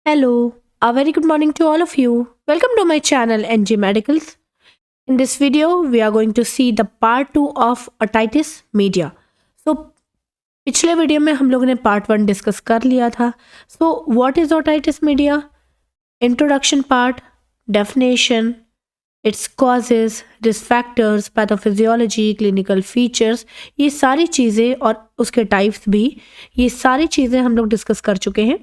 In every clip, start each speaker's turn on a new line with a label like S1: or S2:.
S1: Hello, a very good morning to all of you. Welcome to my channel NG Medicals. In this video, we are going to see the part 2 of otitis media. So, पिछले video में हम लोगों ने part 1 discuss कर लिया था. So, what is otitis media? Introduction part, definition, its causes, risk factors, pathophysiology, clinical features, ये सारी चीज़ें और उसके टाइप्स भी, ये सारी चीज़ें हम लोग डिस्कस कर चुके हैं.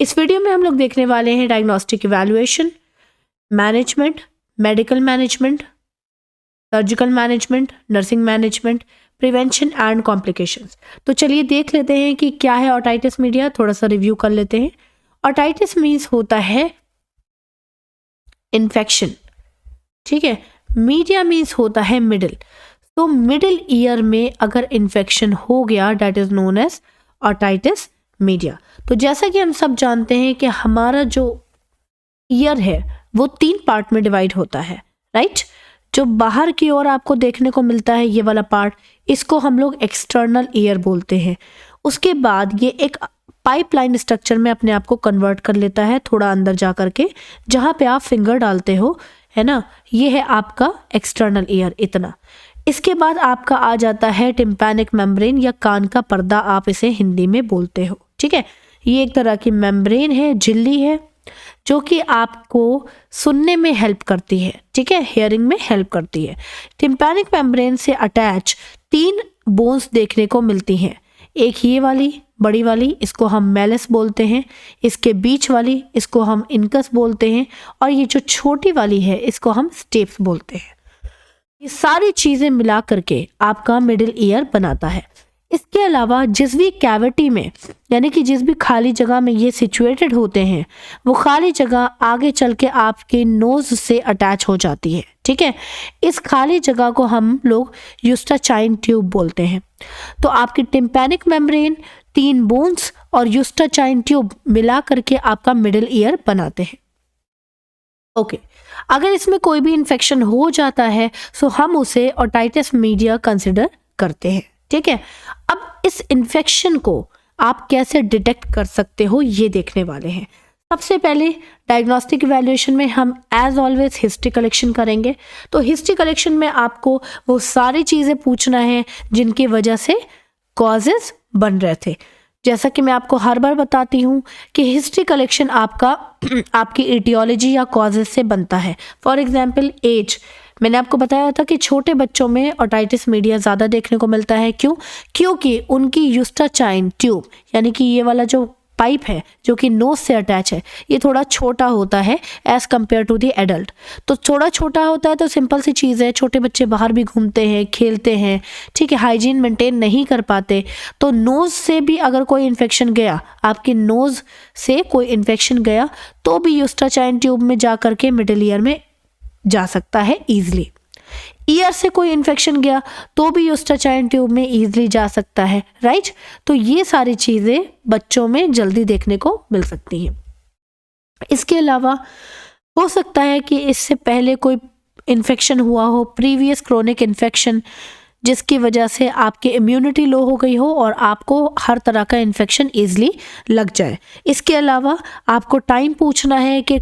S1: इस वीडियो में हम लोग देखने वाले हैं diagnostic evaluation, management, medical management, surgical management, nursing management, prevention and complications. तो चलिए देख लेते हैं कि क्या है ओटाइटिस मीडिया. थोड़ा सा रिव्यू कर लेते हैं. ओटाइटिस मीन्स होता है इन्फेक्शन, ठीक है. मीडिया मीन्स होता है मिडिल. तो मिडिल ईयर में अगर इन्फेक्शन हो गया that is known as otitis media. तो जैसा कि हम सब जानते हैं कि हमारा जो ईयर है वो 3 पार्ट में डिवाइड होता है, राइट. जो बाहर की ओर आपको देखने को मिलता है ये वाला पार्ट, इसको हम लोग एक्सटर्नल ईयर बोलते हैं. उसके बाद ये एक पाइपलाइन स्ट्रक्चर में अपने आप को कन्वर्ट कर लेता है थोड़ा अंदर जा करके, जहाँ पे आप फिंगर डालते हो, है ना. ये है आपका एक्सटर्नल ईयर इतना. इसके बाद आपका आ जाता है टिम्पैनिक मेम्ब्रेन या कान का पर्दा, आप इसे हिंदी में बोलते हो, ठीक है. ये एक तरह की मेम्ब्रेन है, झिल्ली है, जो कि आपको सुनने में हेल्प करती है, ठीक है, हियरिंग में हेल्प करती है. टिम्पैनिक मेम्ब्रेन से अटैच 3 बोन्स देखने को मिलती हैं. एक ये वाली बड़ी वाली, इसको हम मेलिस बोलते हैं. इसके बीच वाली, इसको हम इनकस बोलते हैं. और ये जो छोटी वाली है इसको हम स्टेप्स बोलते हैं. ये सारी चीज़ें मिला करके आपका मिडिल ईयर बनाता है. इसके अलावा जिस भी कैविटी में, यानी कि जिस भी खाली जगह में ये सिचुएटेड होते हैं, वो खाली जगह आगे चल के आपके नोज से अटैच हो जाती है, ठीक है. इस खाली जगह को हम लोग यूस्टाचाइन ट्यूब बोलते हैं. तो आपकी टिम्पैनिक मेम्ब्रेन, 3 बोन्स और यूस्टाचाइन ट्यूब मिला करके आपका मिडिल ईयर बनाते हैं. ओके, अगर इसमें कोई भी इन्फेक्शन हो जाता है तो हम उसे ओटाइटिस मीडिया कंसिडर करते हैं, ठीक है. अब इस इन्फेक्शन को आप कैसे डिटेक्ट कर सकते हो ये देखने वाले हैं. सबसे पहले डायग्नोस्टिक इवैल्यूएशन में हम एज ऑलवेज हिस्ट्री कलेक्शन करेंगे. तो हिस्ट्री कलेक्शन में आपको वो सारी चीज़ें पूछना है जिनकी वजह से कॉजेज बन रहे थे. जैसा कि मैं आपको हर बार बताती हूँ कि हिस्ट्री कलेक्शन आपका आपकी एटियोलॉजी या कॉजेज से बनता है. फॉर एग्जांपल एज, मैंने आपको बताया था कि छोटे बच्चों में ओटाइटिस मीडिया ज़्यादा देखने को मिलता है. क्यों? क्योंकि उनकी यूस्टाचाइन ट्यूब, यानी कि ये वाला जो पाइप है जो कि नोज से अटैच है, ये थोड़ा छोटा होता है as compared to the adult. तो थोड़ा छोटा होता है तो सिंपल सी चीज़ है, छोटे बच्चे बाहर भी घूमते हैं, खेलते हैं, ठीक है, हाइजीन मेंटेन नहीं कर पाते. तो नोज़ से भी अगर कोई इन्फेक्शन गया, आपके नोज़ से कोई इन्फेक्शन गया, तो भी यूस्टाचाइन ट्यूब में जा करके मिडिल ईयर में जा सकता है ईजिली. ईयर से कोई इन्फेक्शन गया तो भी यूस्टाचाइन ट्यूब में ईजिली जा सकता है, राइट. तो ये सारी चीज़ें बच्चों में जल्दी देखने को मिल सकती हैं. इसके अलावा हो सकता है कि इससे पहले कोई इन्फेक्शन हुआ हो, प्रीवियस क्रोनिक इन्फेक्शन, जिसकी वजह से आपकी इम्यूनिटी लो हो गई हो और आपको हर तरह का इन्फेक्शन ईजिली लग जाए. इसके अलावा आपको टाइम पूछना है कि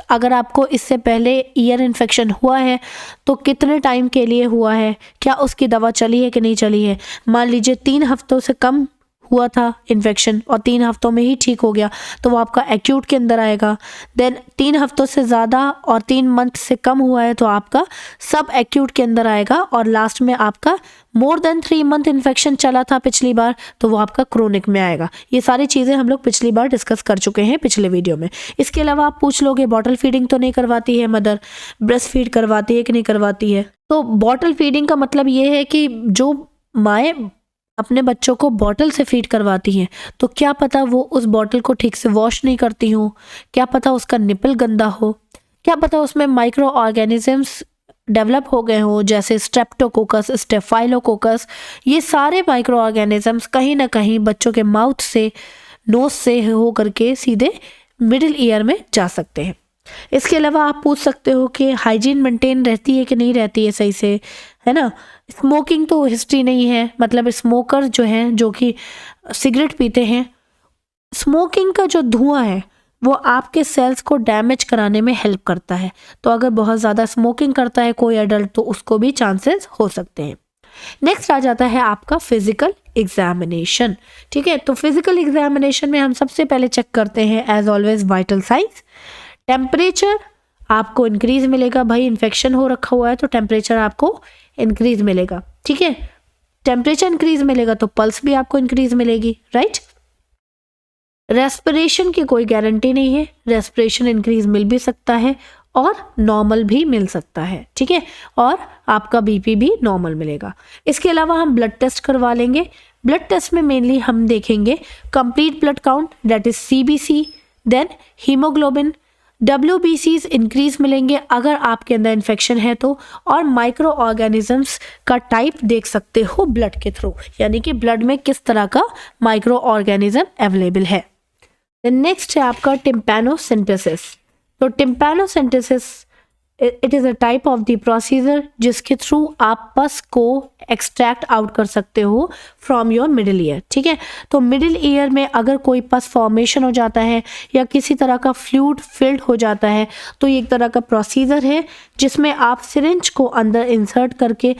S1: अगर आपको इससे पहले ईयर इन्फेक्शन हुआ है तो कितने टाइम के लिए हुआ है, क्या उसकी दवा चली है कि नहीं चली है. मान लीजिए 3 हफ्तों से कम हुआ था इन्फेक्शन और 3 हफ्तों में ही ठीक हो गया, तो वो आपका एक्यूट के अंदर आएगा. देन 3 हफ्तों से ज़्यादा और 3 मंथ से कम हुआ है तो आपका सब एक्यूट के अंदर आएगा. और लास्ट में आपका मोर देन 3 मंथ इन्फेक्शन चला था पिछली बार तो वो आपका क्रोनिक में आएगा. ये सारी चीज़ें हम लोग पिछली बार डिस्कस कर चुके हैं पिछले वीडियो में. इसके अलावा आप पूछ लोगे बॉटल फीडिंग तो नहीं करवाती है मदर, ब्रेस्ट फीड करवाती है कि नहीं करवाती है. तो बॉटल फीडिंग का मतलब ये है कि जो माएँ अपने बच्चों को बॉटल से फीड करवाती हैं, तो क्या पता वो उस बॉटल को ठीक से वॉश नहीं करती हो, क्या पता उसका निपल गंदा हो, क्या पता उसमें माइक्रो ऑर्गेनिजम्स डेवलप हो गए हो, जैसे स्ट्रेप्टोकोकस, स्टेफाइलोकोकस. ये सारे माइक्रो ऑर्गेनिजम्स कहीं ना कहीं बच्चों के माउथ से, नोज से हो करके सीधे मिडिल ईयर में जा सकते हैं. इसके अलावा आप पूछ सकते हो कि हाइजीन मेंटेन रहती है कि नहीं रहती है सही से, है ना. स्मोकिंग तो हिस्ट्री नहीं है, मतलब स्मोकर जो हैं जो कि सिगरेट पीते हैं, स्मोकिंग का जो धुआं है वो आपके सेल्स को डैमेज कराने में हेल्प करता है। तो अगर बहुत ज़्यादा स्मोकिंग करता है कोई एडल्ट तो उसको भी चांसेस हो सकते हैं। नेक्स्ट आ जाता है आपका फिजिकल एग्जामिनेशन। ठीक है, तो फिजिकल एग्जामिनेशन में हम सबसे पहले चेक करते हैं as always vital signs. Temperature आपको इंक्रीज मिलेगा, भाई इन्फेक्शन हो रखा हुआ है तो टेम्परेचर आपको इंक्रीज मिलेगा। ठीक है, टेम्परेचर इंक्रीज मिलेगा तो पल्स भी आपको इंक्रीज मिलेगी, राइट। रेस्पिरेशन की कोई गारंटी नहीं है, रेस्पिरेशन इंक्रीज मिल भी सकता है और नॉर्मल भी मिल सकता है। ठीक है, और आपका बीपी भी नॉर्मल मिलेगा। इसके अलावा हम ब्लड टेस्ट करवा लेंगे। ब्लड टेस्ट में मेनली हम देखेंगे complete blood count that is CBC, then haemoglobin, WBCs increase मिलेंगे अगर आपके अंदर इन्फेक्शन है तो, और माइक्रो ऑर्गेनिजम्स का टाइप देख सकते हो ब्लड के थ्रू, यानी कि ब्लड में किस तरह का माइक्रो ऑर्गेनिज्म अवेलेबल है। नेक्स्ट है आपका टिम्पैनोसिंथेसिस। तो tympanocentesis it is a type of the procedure जिसके थ्रू आप पस को एक्सट्रैक्ट आउट कर सकते हो फ्रॉम योर मिडिल ईयर। ठीक है, तो मिडिल ईयर में अगर कोई पस फॉर्मेशन हो जाता है या किसी तरह का फ्लूइड फिल्ड हो जाता है तो ये एक तरह का प्रोसीजर है जिसमें आप सिरिंज को अंदर इंसर्ट करके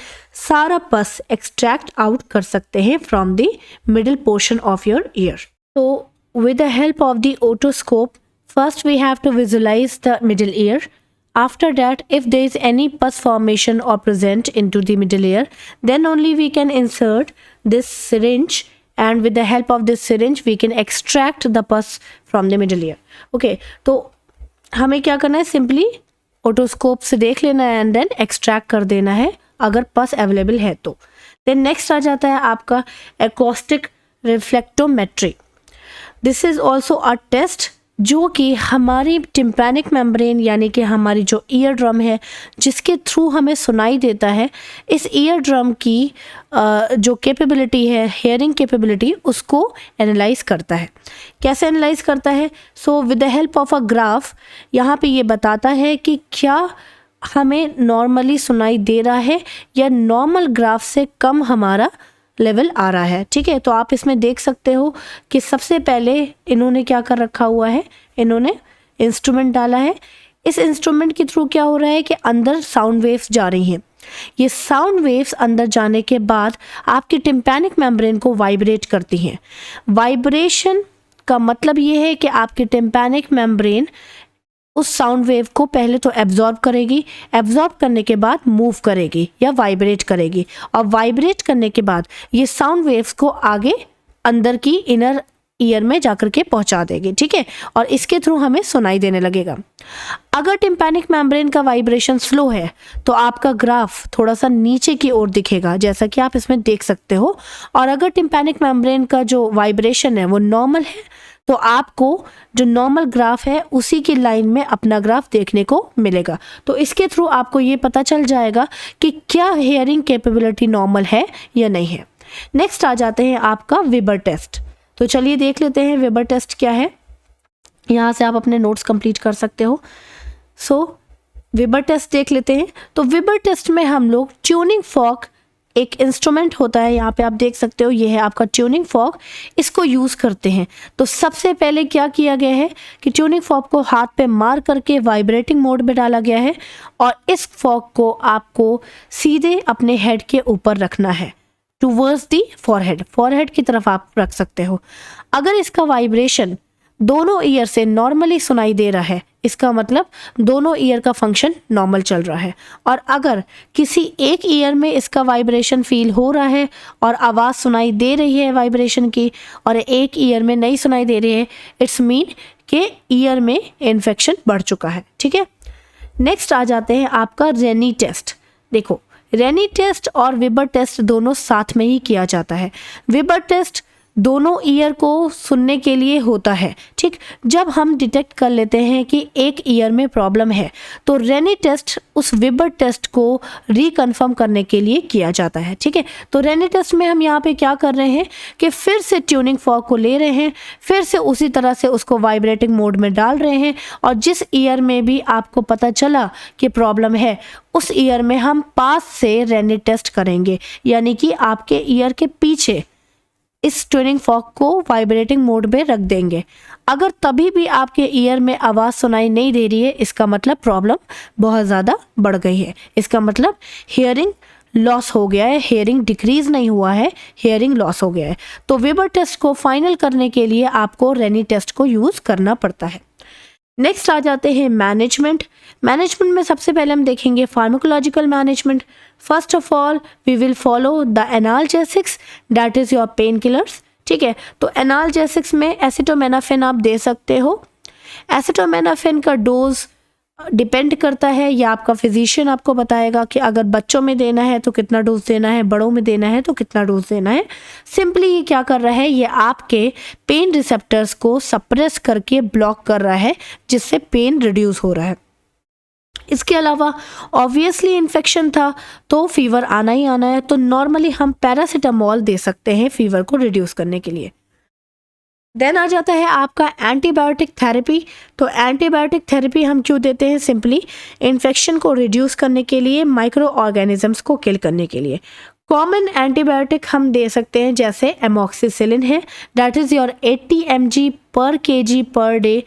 S1: सारा पस एक्सट्रैक्ट आउट कर सकते हैं from the middle portion of your year. तो with the help of the otoscope, first we have to visualize the middle ear. After that, if there is any pus formation or present into the middle ear, then only we can insert this syringe, and with the help of this syringe we can extract the pus from the middle ear. Okay, तो हमें क्या करना है, simply otoscope से देख लेना है and then extract कर देना है अगर पस अवेलेबल है तो। देन नेक्स्ट आ जाता है आपका acoustic reflectometry. This is also a test जो कि हमारी टिम्पैनिक मेम्ब्रेन यानी कि हमारी जो ईयर ड्रम है जिसके थ्रू हमें सुनाई देता है, इस ईयर ड्रम की जो कैपेबिलिटी है, हेयरिंग कैपेबिलिटी, उसको एनालाइज करता है। कैसे एनालाइज करता है? So with the help of a graph यहाँ पे ये बताता है कि क्या हमें नॉर्मली सुनाई दे रहा है या नॉर्मल ग्राफ से कम हमारा लेवल आ रहा है। ठीक है, तो आप इसमें देख सकते हो कि सबसे पहले इन्होंने क्या कर रखा हुआ है, इन्होंने इंस्ट्रूमेंट डाला है। इस इंस्ट्रूमेंट के थ्रू क्या हो रहा है कि अंदर साउंड वेव्स जा रही हैं। ये साउंड वेव्स अंदर जाने के बाद आपकी टिम्पैनिक मेम्ब्रेन को वाइब्रेट करती हैं। वाइब्रेशन का मतलब ये है कि आपकी टिम्पैनिक मेम्ब्रेन उस साउंड वेव को पहले तो एब्जॉर्ब करेगी, एब्जॉर्ब करने के बाद मूव करेगी या वाइब्रेट करेगी, और वाइब्रेट करने के बाद ये साउंड वेव्स को आगे अंदर की इनर ईयर में जाकर के पहुंचा देगी। ठीक है, और इसके थ्रू हमें सुनाई देने लगेगा। अगर टिम्पैनिक मेम्ब्रेन का वाइब्रेशन स्लो है तो आपका ग्राफ थोड़ा सा नीचे की ओर दिखेगा, जैसा कि आप इसमें देख सकते हो। और अगर टिम्पैनिक मेम्ब्रेन का जो वाइब्रेशन है वो नॉर्मल है तो आपको जो नॉर्मल ग्राफ है उसी की लाइन में अपना ग्राफ देखने को मिलेगा। तो इसके थ्रू आपको ये पता चल जाएगा कि क्या हेयरिंग कैपेबिलिटी नॉर्मल है या नहीं है। नेक्स्ट आ जाते हैं आपका वेबर टेस्ट। तो चलिए देख लेते हैं वेबर टेस्ट क्या है। यहाँ से आप अपने नोट्स कंप्लीट कर सकते हो। सो वेबर टेस्ट देख लेते हैं। तो वेबर टेस्ट में हम लोग ट्यूनिंग फॉर्क, एक इंस्ट्रूमेंट होता है, यहाँ पे आप देख सकते हो, ये है आपका ट्यूनिंग फॉर्क, इसको यूज़ करते हैं। तो सबसे पहले क्या किया गया है कि ट्यूनिंग फॉर्क को हाथ पे मार करके वाइब्रेटिंग मोड में डाला गया है और इस फॉर्क को आपको सीधे अपने हेड के ऊपर रखना है, टूवर्ड्स दी फॉरहेड, फॉरहेड की तरफ आप रख सकते हो। अगर इसका वाइब्रेशन दोनों ईयर से नॉर्मली सुनाई दे रहा है, इसका मतलब दोनों ईयर का फंक्शन नॉर्मल चल रहा है। और अगर किसी एक ईयर में इसका वाइब्रेशन फील हो रहा है और आवाज़ सुनाई दे रही है वाइब्रेशन की और एक ईयर में नहीं सुनाई दे रही है, इट्स मीन कि ईयर में इन्फेक्शन बढ़ चुका है। ठीक है, नेक्स्ट आ जाते हैं आपका रेनी टेस्ट। देखो, रेनी टेस्ट और वेबर टेस्ट दोनों साथ में ही किया जाता है। वेबर टेस्ट दोनों ईयर को सुनने के लिए होता है। ठीक, जब हम डिटेक्ट कर लेते हैं कि एक ईयर में प्रॉब्लम है तो रेनी टेस्ट उस वेबर टेस्ट को रिकन्फर्म करने के लिए किया जाता है। ठीक है, तो रेनी टेस्ट में हम यहाँ पे क्या कर रहे हैं कि फिर से ट्यूनिंग फॉर्क को ले रहे हैं, फिर से उसी तरह से उसको वाइब्रेटिंग मोड में डाल रहे हैं और जिस ईयर में भी आपको पता चला कि प्रॉब्लम है उस ईयर में हम पास से रेनी टेस्ट करेंगे, यानी कि आपके ईयर के पीछे इस ट्यूनिंग फॉर्क को वाइब्रेटिंग मोड में रख देंगे। अगर तभी भी आपके ईयर में आवाज़ सुनाई नहीं दे रही है, इसका मतलब प्रॉब्लम बहुत ज़्यादा बढ़ गई है, इसका मतलब हियरिंग लॉस हो गया है, हियरिंग डिक्रीज नहीं हुआ है, हियरिंग लॉस हो गया है। तो वेबर टेस्ट को फाइनल करने के लिए आपको रेनी टेस्ट को यूज़ करना पड़ता है। नेक्स्ट आ जाते हैं मैनेजमेंट। मैनेजमेंट में सबसे पहले हम देखेंगे pharmacological management. First of all we will follow the analgesics, that is your pain killers. ठीक है, तो एनाल्जेसिक्स में एसिटोमेनाफिन आप दे सकते हो। एसिटोमेनाफिन का डोज डिपेंड करता है, या आपका फिजिशियन आपको बताएगा कि अगर बच्चों में देना है तो कितना डोज देना है, बड़ों में देना है तो कितना डोज देना है। सिंपली ये क्या कर रहा है, ये आपके पेन रिसेप्टर्स को सप्रेस करके ब्लॉक कर रहा है, जिससे पेन रिड्यूस हो रहा है। इसके अलावा ऑब्वियसली इन्फेक्शन था तो फीवर आना ही आना है, तो नॉर्मली हम पैरासीटामोल दे सकते हैं फीवर को रिड्यूस करने के लिए। देन आ जाता है आपका एंटीबायोटिक थेरेपी। तो एंटीबायोटिक थेरेपी हम क्यों देते हैं, सिंपली इन्फेक्शन को रिड्यूस करने के लिए, माइक्रो ऑर्गेनिजम्स को किल करने के लिए। कॉमन एंटीबायोटिक हम दे सकते हैं जैसे एमॉक्सिसिलिन है, दैट इज़ योर 80 mg पर kg पर डे,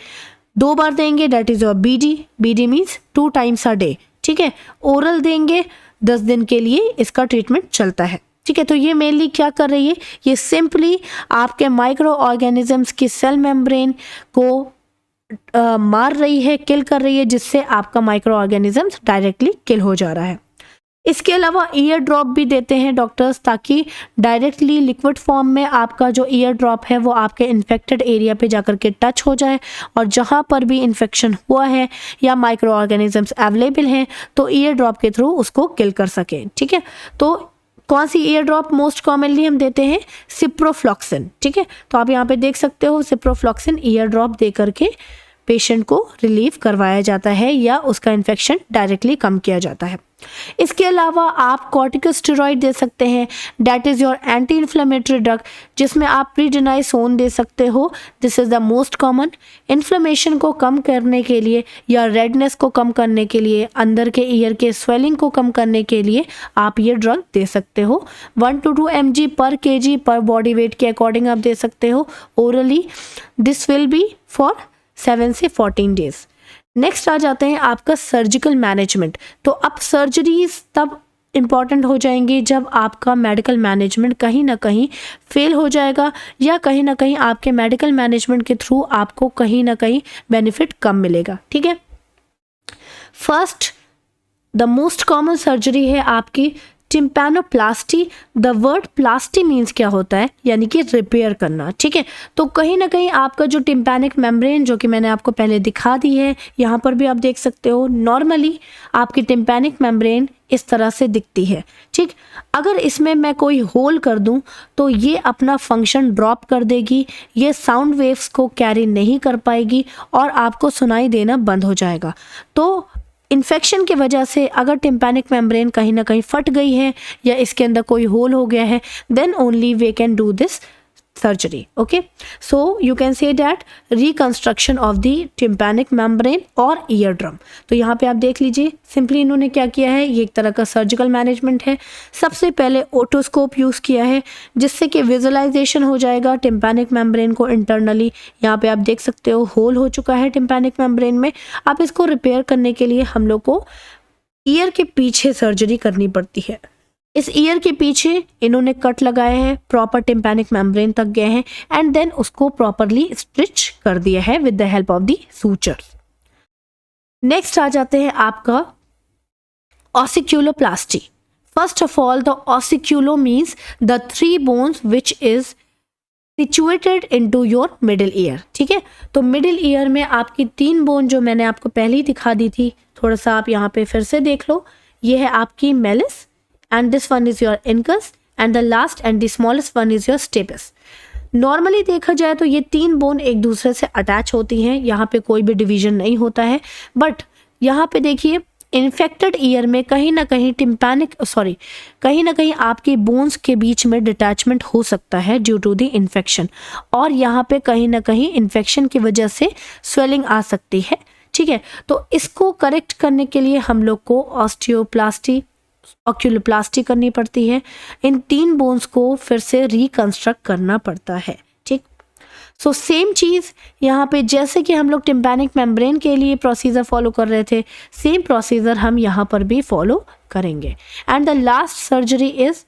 S1: 2 बार देंगे, that is your BD means 2 times a day। ठीक है, ओरल देंगे 10 दिन के लिए, इसका ट्रीटमेंट चलता है। ठीक है, तो ये मेनली क्या कर रही है, ये सिंपली आपके माइक्रो ऑर्गेनिजम्स की सेल मेम्ब्रेन को मार रही है, किल कर रही है, जिससे आपका माइक्रो ऑर्गेनिजम्स डायरेक्टली किल हो जा रहा है। इसके अलावा ईयर ड्रॉप भी देते हैं डॉक्टर्स, ताकि डायरेक्टली लिक्विड फॉर्म में आपका जो ईयर ड्रॉप है वो आपके इन्फेक्टेड एरिया पे जाकर के टच हो जाए, और जहाँ पर भी इन्फेक्शन हुआ है या माइक्रो ऑर्गेनिजम्स अवेलेबल हैं तो ईयर ड्रॉप के थ्रू उसको किल कर सकें। ठीक है, तो कौन सी ईयर ड्रॉप मोस्ट कॉमनली हम देते हैं, सिप्रोफ्लॉक्सिन। ठीक है, तो आप यहाँ पे देख सकते हो सिप्रोफ्लॉक्सिन ईयर ड्रॉप दे करके पेशेंट को रिलीव करवाया जाता है, या उसका इन्फेक्शन डायरेक्टली कम किया जाता है। इसके अलावा आप कॉर्टिकोस्टेरॉइड दे सकते हैं, that is your anti inflammatory drug, जिसमें आप प्रीडिनाइसोन दे सकते हो। This is the most common. Inflammation को कम करने के लिए या रेडनेस को कम करने के लिए, अंदर के ईयर के स्वेलिंग को कम करने के लिए आप ये ड्रग दे सकते हो। 1 to 2 mg पर kg पर बॉडी वेट के अकॉर्डिंग आप दे सकते हो orally. This will be for 7 से 14 डेज। नेक्स्ट आ जाते हैं आपका सर्जिकल मैनेजमेंट। तो अब सर्जरीज तब इम्पॉर्टेंट हो जाएंगी जब आपका मेडिकल मैनेजमेंट कहीं ना कहीं फेल हो जाएगा, या कहीं ना कहीं आपके मेडिकल मैनेजमेंट के थ्रू आपको कहीं ना कहीं बेनिफिट कम मिलेगा। ठीक है, first the most common surgery है आपकी टिम्पैनोप्लास्टी। द वर्ड प्लास्टी मीन्स क्या होता है, यानी कि रिपेयर करना। ठीक है, तो कहीं ना कहीं आपका जो टिम्पैनिक मेम्ब्रेन, जो कि मैंने आपको पहले दिखा दी है, यहाँ पर भी आप देख सकते हो, नॉर्मली आपकी टिम्पैनिक मेम्ब्रेन इस तरह से दिखती है। ठीक, अगर इसमें मैं कोई होल कर दूं तो ये अपना फंक्शन ड्रॉप कर देगी, ये साउंड वेव्स को कैरी नहीं कर पाएगी और आपको सुनाई देना बंद हो जाएगा। तो इन्फेक्शन की वजह से अगर टिम्पैनिक मेम्ब्रेन कहीं ना कहीं फट गई है या इसके अंदर कोई होल हो गया है, then only we can do this surgery. Okay, so you can say that reconstruction of the tympanic membrane और ईयर ड्रम। तो यहाँ पे आप देख लीजिए, सिंपली इन्होंने क्या किया है, ये एक तरह का सर्जिकल मैनेजमेंट है। सबसे पहले ओटोस्कोप यूज़ किया है, जिससे कि विजुअलाइजेशन हो जाएगा टिम्पैनिक मेम्ब्रेन को इंटरनली। यहाँ पे आप देख सकते हो होल हो चुका है टिम्पैनिक मेम्ब्रेन में। अब इसको रिपेयर करने के लिए हम लोग को ईयर के पीछे सर्जरी करनी पड़ती है। इस ईयर के पीछे इन्होंने कट लगाए हैं, प्रॉपर टिम्पैनिक मेम्ब्रेन तक गए हैं, एंड देन उसको प्रॉपरली स्टिच कर दिया है with the help of the sutures. Next आ जाते हैं आपका ossiculoplasty. First of all the ossiculo means the 3 bones which is situated into your middle ear. ठीक है, तो मिडिल ईयर में आपकी 3 बोन जो मैंने आपको पहले ही दिखा दी थी, थोड़ा सा आप यहाँ पे फिर से देख लो। ये है आपकी malice, and this one is your incus, and the last and the smallest one is your stapes। Normally देखा जाए तो ये 3 बोन एक दूसरे से अटैच होती हैं, यहाँ पे कोई भी डिवीजन नहीं होता है। बट यहाँ पे देखिए इन्फेक्टेड ईयर में कहीं ना कहीं कहीं ना कहीं आपकी बोन्स के बीच में डिटैचमेंट हो सकता है ड्यू टू द इन्फेक्शन, और यहाँ पे कहीं ना कहीं इन्फेक्शन की वजह से स्वेलिंग आ सकती है। ठीक है, तो इसको करेक्ट करने के लिए हम लोग को ऑस्टियोप्लास्टी ऑक्यूलोप्लास्टी करनी पड़ती है, इन 3 बोन्स को फिर से रिकंस्ट्रक्ट करना पड़ता है। ठीक, सो सेम चीज़ यहाँ पे जैसे कि हम लोग टिम्पैनिक मेम्ब्रेन के लिए प्रोसीजर फॉलो कर रहे थे, सेम प्रोसीजर हम यहाँ पर भी फॉलो करेंगे। And the last surgery is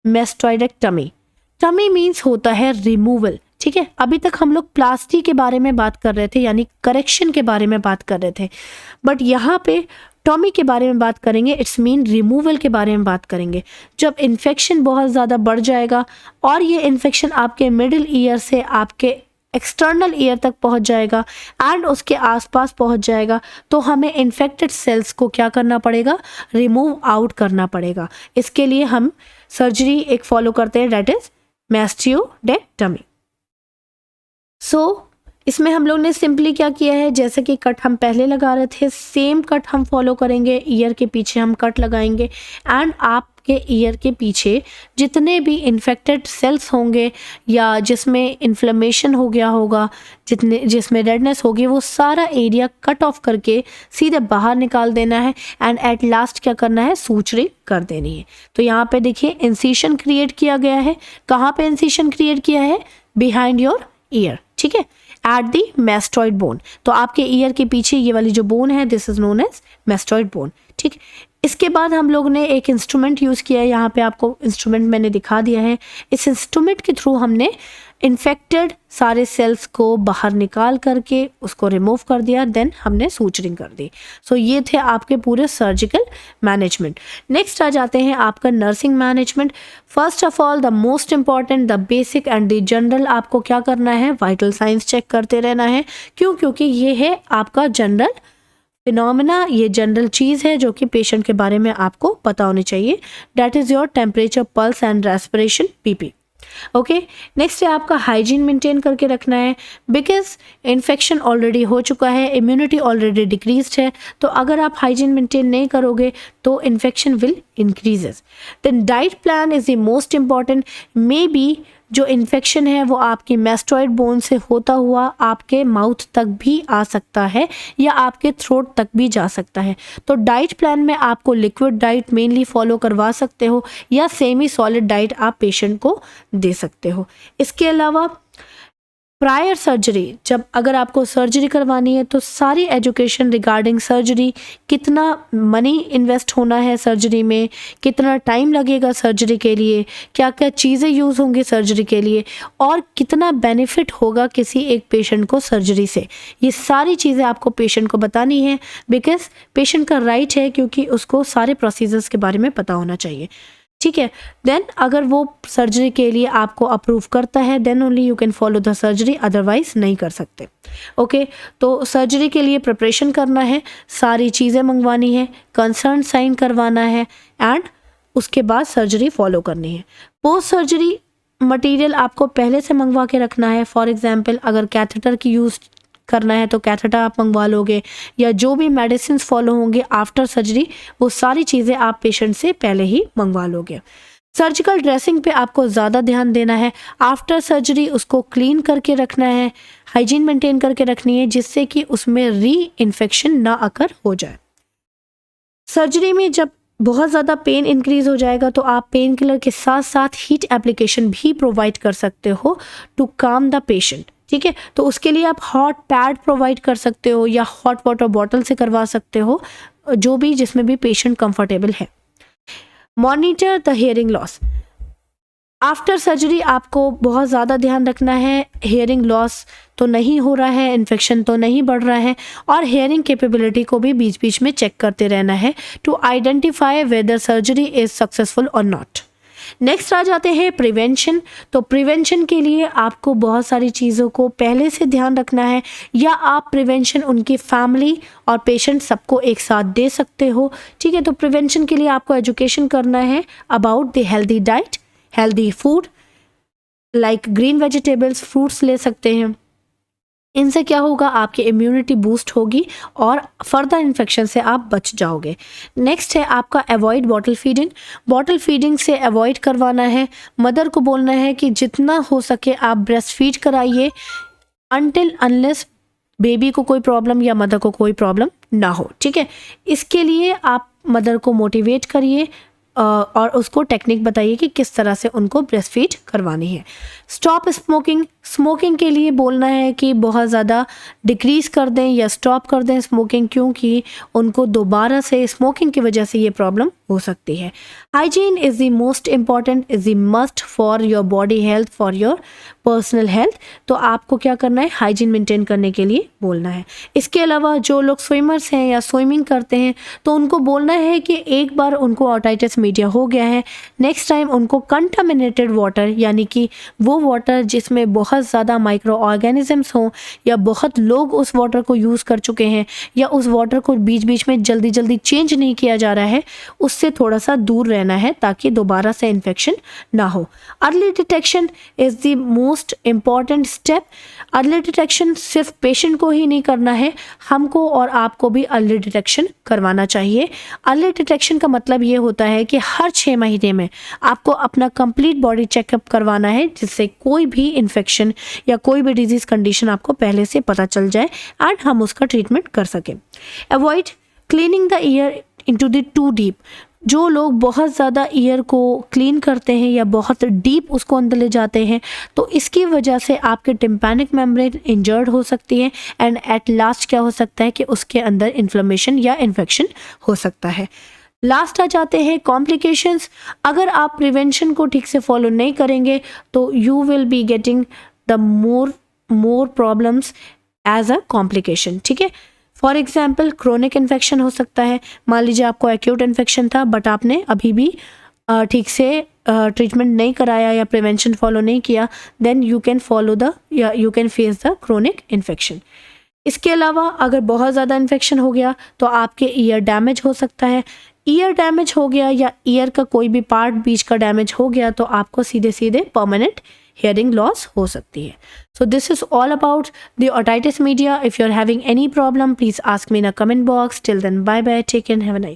S1: mastoidectomy. Tomy means होता है रिमूवल। ठीक है, अभी तक हम लोग प्लास्टी के बारे में बात कर रहे थे, यानी करेक्शन के बारे में बात कर रहे थे, बट यहाँ पे टॉमी के बारे में बात करेंगे, इट्स मीन रिमूवल के बारे में बात करेंगे। जब इन्फेक्शन बहुत ज़्यादा बढ़ जाएगा और ये इन्फेक्शन आपके मिडिल ईयर से आपके एक्सटर्नल ईयर तक पहुंच जाएगा एंड उसके आसपास पहुंच जाएगा, तो हमें इन्फेक्टेड सेल्स को क्या करना पड़ेगा, रिमूव आउट करना पड़ेगा। इसके लिए हम सर्जरी एक फॉलो करते हैं, डेट इज मैस्टियोडेक्टमी। इसमें हम लोग ने सिंपली क्या किया है, जैसे कि कट हम पहले लगा रहे थे, सेम कट हम फॉलो करेंगे। ईयर के पीछे हम कट लगाएंगे एंड आपके ईयर के पीछे जितने भी इन्फेक्टेड सेल्स होंगे या जिसमें इन्फ्लेमेशन हो गया होगा, जिसमें रेडनेस होगी, वो सारा एरिया कट ऑफ करके सीधे बाहर निकाल देना है एंड एट लास्ट क्या करना है, सूचरिंग कर देनी है। तो यहाँ पे देखिए इंसिशन क्रिएट किया गया है। कहाँ पे इंसिशन क्रिएट किया है, बिहाइंड योर ईयर। ठीक है, एट दी मैस्टॉइड बोन। तो आपके ईयर के पीछे ये वाली जो बोन है, this is known as mastoid bone. ठीक, इसके बाद हम लोग ने एक इंस्ट्रूमेंट यूज़ किया है, यहाँ पे आपको इंस्ट्रूमेंट मैंने दिखा दिया है। इस इंस्ट्रूमेंट के थ्रू हमने इन्फेक्टेड सारे सेल्स को बाहर निकाल करके उसको रिमूव कर दिया, देन हमने सूचरिंग कर दी। सो ये थे आपके पूरे सर्जिकल मैनेजमेंट। नेक्स्ट आ जाते हैं आपका nursing management. First of all the most important, the basic and the general, आपको क्या करना है, वाइटल साइंस चेक करते रहना है। क्यों? क्योंकि ये है आपका जनरल फिनोमेना, ये जनरल चीज़ है जो कि पेशेंट के बारे में आपको पता होनी चाहिए। That is your temperature, pulse and respiration, PP. Okay, next है आपका हाइजीन मेंटेन करके रखना है, बिकॉज इन्फेक्शन ऑलरेडी हो चुका है, इम्यूनिटी ऑलरेडी डिक्रीज्ड है, तो अगर आप हाइजीन मेंटेन नहीं करोगे तो infection will increases. Then diet plan is the most important. May be जो इन्फेक्शन है वो आपकी मैस्टॉइड बोन से होता हुआ आपके माउथ तक भी आ सकता है या आपके थ्रोट तक भी जा सकता है। तो डाइट प्लान में आपको लिक्विड डाइट मेनली फॉलो करवा सकते हो या सेमी सॉलिड डाइट आप पेशेंट को दे सकते हो। इसके अलावा प्रायर सर्जरी, जब अगर आपको सर्जरी करवानी है तो सारी एजुकेशन रिगार्डिंग सर्जरी, कितना मनी इन्वेस्ट होना है सर्जरी में, कितना टाइम लगेगा सर्जरी के लिए, क्या क्या चीज़ें यूज़ होंगी सर्जरी के लिए और कितना बेनिफिट होगा किसी एक पेशेंट को सर्जरी से, ये सारी चीज़ें आपको पेशेंट को बतानी है। बिकॉज पेशेंट का राइट है, क्योंकि उसको सारे प्रोसीजर्स के बारे में पता होना चाहिए। ठीक है, देन अगर वो सर्जरी के लिए आपको अप्रूव करता है, then only you can follow the surgery, otherwise नहीं कर सकते। ओके, तो सर्जरी के लिए प्रिपरेशन करना है, सारी चीज़ें मंगवानी है, कंसर्न साइन करवाना है एंड उसके बाद सर्जरी फॉलो करनी है। पोस्ट सर्जरी मटेरियल आपको पहले से मंगवा के रखना है। फॉर एग्जाम्पल अगर कैथेटर की यूज़ करना है तो कैथेटर आप मंगवा लोगे, या जो भी मेडिसिन फॉलो होंगे आफ्टर सर्जरी वो सारी चीज़ें आप पेशेंट से पहले ही मंगवा लोगे। सर्जिकल ड्रेसिंग पे आपको ज़्यादा ध्यान देना है। आफ्टर सर्जरी उसको क्लीन करके रखना है, हाइजीन मेंटेन करके रखनी है, जिससे कि उसमें री इन्फेक्शन ना अकर हो जाए। सर्जरी में जब बहुत ज़्यादा पेन इंक्रीज हो जाएगा तो आप पेन किलर के साथ साथ हीट एप्लीकेशन भी प्रोवाइड कर सकते हो टू काम द पेशेंट। ठीक है, तो उसके लिए आप हॉट पैड प्रोवाइड कर सकते हो या हॉट वाटर बॉटल से करवा सकते हो, जो भी जिसमें भी पेशेंट कंफर्टेबल है। Monitor the hearing loss. After surgery आपको बहुत ज़्यादा ध्यान रखना है, हियरिंग लॉस तो नहीं हो रहा है, इन्फेक्शन तो नहीं बढ़ रहा है, और हियरिंग कैपेबिलिटी को भी बीच बीच में चेक करते रहना है to identify whether surgery is successful और नॉट। नेक्स्ट आ जाते हैं प्रिवेंशन। तो प्रिवेंशन के लिए आपको बहुत सारी चीज़ों को पहले से ध्यान रखना है, या आप प्रिवेंशन उनकी फैमिली और पेशेंट सबको एक साथ दे सकते हो। ठीक है, तो प्रिवेंशन के लिए आपको एजुकेशन करना है about the healthy diet, healthy food like green vegetables, fruits ले सकते हैं। इनसे क्या होगा, आपकी इम्यूनिटी बूस्ट होगी और फर्दर इन्फेक्शन से आप बच जाओगे। नेक्स्ट है आपका avoid bottle feeding. Bottle feeding से अवॉइड करवाना है। मदर को बोलना है कि जितना हो सके आप ब्रेस्ट फीड कराइए अनटिल अनलेस बेबी को कोई प्रॉब्लम या मदर को कोई प्रॉब्लम ना हो। ठीक है, इसके लिए आप मदर को मोटिवेट करिए और उसको टेक्निक बताइए कि किस तरह से उनको ब्रेस्ट फीड करवानी है। स्टॉप स्मोकिंग, स्मोकिंग के लिए बोलना है कि बहुत ज़्यादा डिक्रीज़ कर दें या स्टॉप कर दें स्मोकिंग, क्योंकि उनको दोबारा से स्मोकिंग की वजह से ये प्रॉब्लम हो सकती है। Hygiene is the most important, is the must for your body health, for your personal health. तो आपको क्या करना है, हाइजीन मेंटेन करने के लिए बोलना है। इसके अलावा जो लोग स्विमर्स हैं या स्विमिंग करते हैं तो उनको बोलना है कि एक बार उनको ओटाइटिस मीडिया हो गया है, नेक्स्ट टाइम उनको कंटामिनेटेड वाटर, यानी कि वो वाटर जिसमें बहुत ज़्यादा माइक्रो ऑर्गेनिजम्स हों या बहुत लोग उस वाटर को यूज़ कर चुके हैं या उस वाटर को बीच बीच में जल्दी जल्दी चेंज नहीं किया जा रहा है, उससे थोड़ा सा दूर रहना है ताकि दोबारा से इन्फेक्शन ना हो। Early detection is the most important step. Early detection सिर्फ पेशेंट को ही नहीं करना है, हमको और आपको भी अर्ली डिटेक्शन करवाना चाहिए। अर्ली डिटेक्शन का मतलब ये होता है कि हर 6 महीने में आपको अपना कंप्लीट बॉडी चेकअप करवाना है, जिससे कोई भी इन्फेक्शन या कोई भी डिजीज कंडीशन आपको पहले से पता चल जाए एंड हम उसका ट्रीटमेंट कर सकें। Avoid cleaning the year into the two deep. जो लोग बहुत ज़्यादा ईयर को क्लीन करते हैं या बहुत डीप उसको अंदर ले जाते हैं तो इसकी वजह से आपके टिम्पैनिक मेम्ब्रेन इंजर्ड हो सकती है एंड एट लास्ट क्या हो सकता है कि उसके अंदर इन्फ्लेमेशन या इन्फेक्शन हो सकता है। लास्ट आ जाते हैं कॉम्प्लिकेशंस। अगर आप प्रिवेंशन को ठीक से फॉलो नहीं करेंगे तो you will be getting the more problems as a complication. ठीक है, फॉर एग्जाम्पल क्रोनिक इन्फेक्शन हो सकता है। मान लीजिए आपको एक्यूट इन्फेक्शन था बट आपने अभी भी ठीक से ट्रीटमेंट नहीं कराया या प्रिवेंशन फॉलो नहीं किया, then you can face the chronic infection. इसके अलावा अगर बहुत ज़्यादा इन्फेक्शन हो गया तो आपके ईयर डैमेज हो सकता है। ईयर डैमेज हो गया या ईयर का कोई भी पार्ट बीच का डैमेज हो गया तो आपको सीधे सीधे परमानेंट hearing loss हो सकती है। So this is all about the otitis media. If you're having any problem, please ask me in a comment box. Till then, bye bye. Take care and have a nice